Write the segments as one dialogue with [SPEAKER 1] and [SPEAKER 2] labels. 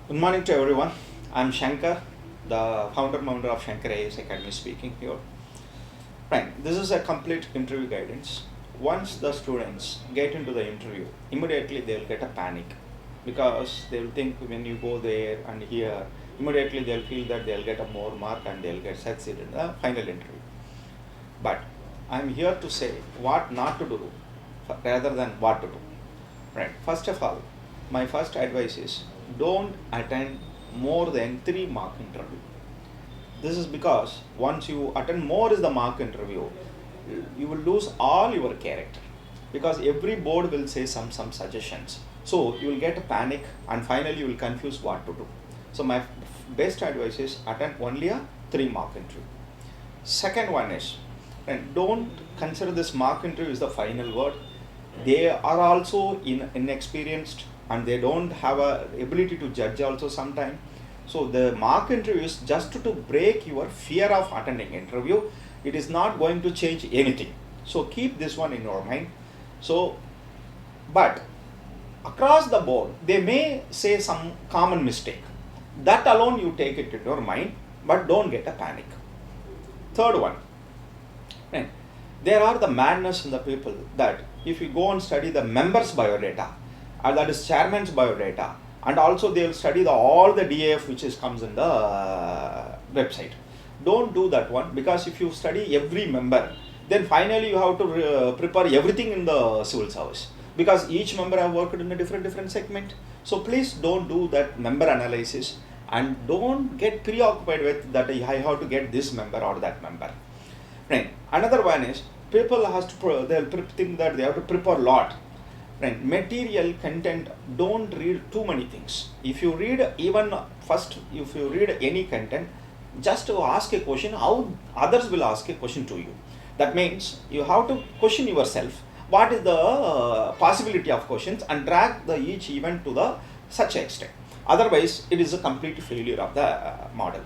[SPEAKER 1] Good morning to everyone. I'm Shankar, the founder of Shankar IAS Academy speaking here. Right, this is a complete interview guidance. Once the students get into the interview, immediately they'll get a panic because they'll think when you go there and here, immediately they'll feel that they'll get a more mark and they'll get succeed in the final interview. But I'm here to say what not to do rather than what to do. Right. First of all, my first advice is don't attend more than 3 mark interview. This is because once you attend more is the mark interview, you will lose all your character because every board will say some suggestions. So you will get a panic and finally you will confuse what to do. So my best advice is attend only a 3 mark interview. Second one is, and don't consider this mark interview is the final word. They are also inexperienced and they don't have a ability to judge also sometime. So the mark interview is just to break your fear of attending interview. It is not going to change anything. So keep this one in your mind. So, but across the board, they may say some common mistake. That alone you take it in your mind, but don't get a panic. Third one, right? There are the madness in the people that if you go and study the members' biodata, and that is chairman's biodata, and also they will study all the DAF which comes in the website. Don't do that one because if you study every member, then finally you have to prepare everything in the civil service because each member have worked in a different segment. So please don't do that member analysis and don't get preoccupied with that I have to get this member or that member. Right. Another one is people they'll think that they have to prepare a lot. Right. Material content, don't read too many things. If you read if you read any content, just to ask a question, how others will ask a question to you. That means you have to question yourself. What is the possibility of questions and drag each event to the such extent. Otherwise, it is a complete failure of the model.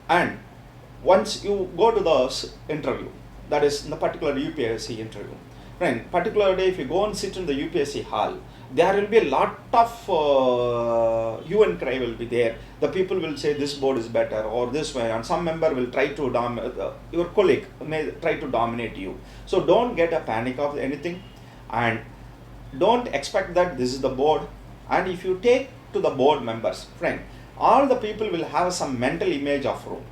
[SPEAKER 1] And once you go to the interview, that is in the particular UPSC interview, right? Particular day, if you go and sit in the UPSC hall, there will be a lot of hue and cry will be there. The people will say this board is better or this way, and some member will try to your colleague may try to dominate you. So don't get a panic of anything, and don't expect that this is the board. And if you take to the board members, friend, all the people will have some mental image of room.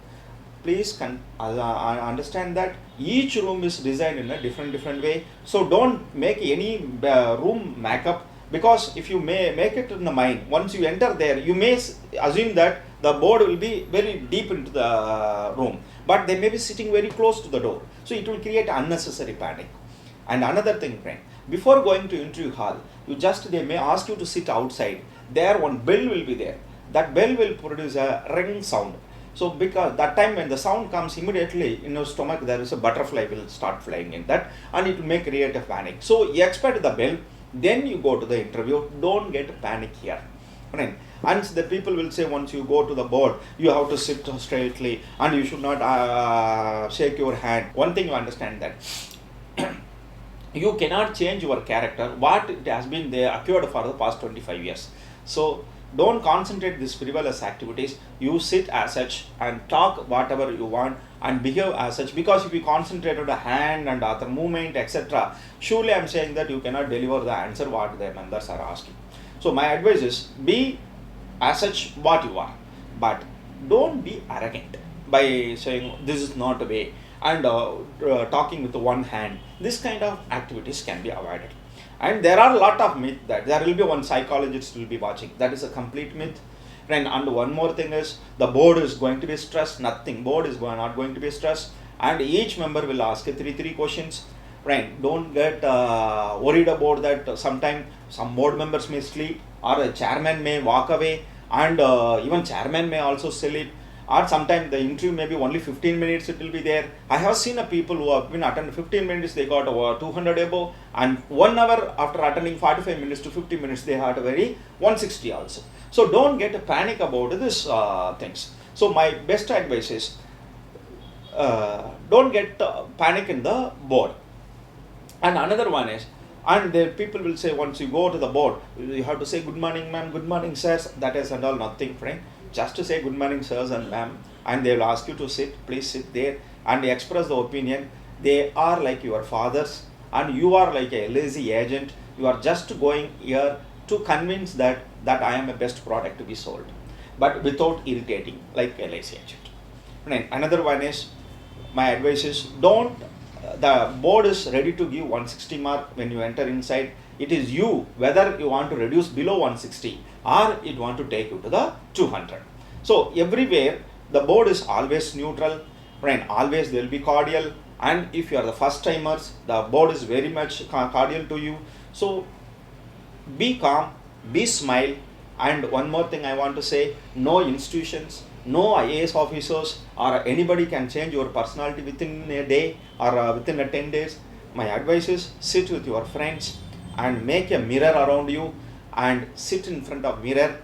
[SPEAKER 1] Please understand that each room is designed in a different way. So don't make any room makeup, because if you may make it in the mind, once you enter there, you may assume that the board will be very deep into the room, but they may be sitting very close to the door. So it will create unnecessary panic. And another thing, friend, before going to interview hall, they may ask you to sit outside. There one bell will be there. That bell will produce a ring sound. So because that time when the sound comes, immediately in your stomach there is a butterfly will start flying in that, and it will create a panic. So you expect the bell, then you go to the interview. Don't get panic here. Right? And the people will say once you go to the board, you have to sit straightly and you should not shake your hand. One thing you understand that you cannot change your character. What it has been there occurred for the past 25 years. So don't concentrate these frivolous activities. You sit as such and talk whatever you want and behave as such, because if you concentrate on the hand and other movement, etc., surely I am saying that you cannot deliver the answer what the members are asking. So my advice is be as such what you are, but don't be arrogant by saying this is not the way and talking with one hand. This kind of activities can be avoided. And there are a lot of myths that there will be one psychologist will be watching. That is a complete myth. And one more thing is the board is going to be stressed. Nothing. Board is not going to be stressed. And each member will ask three questions. Right? Don't get worried about that. Sometimes some board members may sleep, or a chairman may walk away, and even chairman may also sleep. Or sometimes the interview may be only 15 minutes it will be there. I have seen a people who have been attended 15 minutes, they got over 200 above, and 1 hour after attending 45 minutes to 50 minutes, they had a very 160 also. So don't get a panic about this things. So my best advice is don't get panic in the board. And another one is And the people will say, once you go to the board, you have to say good morning ma'am, good morning sirs. That is and all nothing, friend. Just to say good morning sirs and ma'am, and they will ask you to sit, please sit there, and express the opinion. They are like your fathers, and you are like a lazy agent. You are just going here to convince that I am a best product to be sold, but without irritating like a lazy agent. Right. Another one is, my advice is, don't, the board is ready to give 160 mark when you enter inside. It is you whether you want to reduce below 160 or it want to take you to the 200. So everywhere the board is always neutral, right? Always they will be cordial, and if you are the first timers, the board is very much cordial to you. So be calm, be smile. And one more thing I want to say, no institutions, no IAS officers or anybody can change your personality within a day or within a 10 days. My advice is, sit with your friends and make a mirror around you and sit in front of mirror,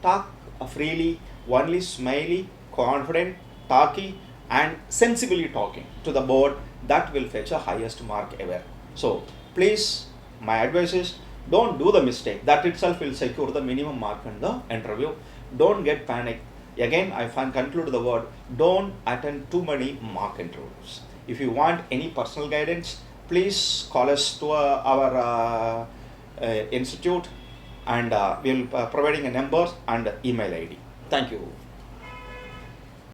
[SPEAKER 1] talk freely, only smiley, confident, talky and sensibly talking to the board. That will fetch a highest mark ever. So please, my advice is, don't do the mistake. That itself will secure the minimum mark in the interview. Don't get panic. Again, I conclude the word, don't attend too many mock interviews. If you want any personal guidance, please call us to our institute, and we'll providing a number and email ID. Thank you.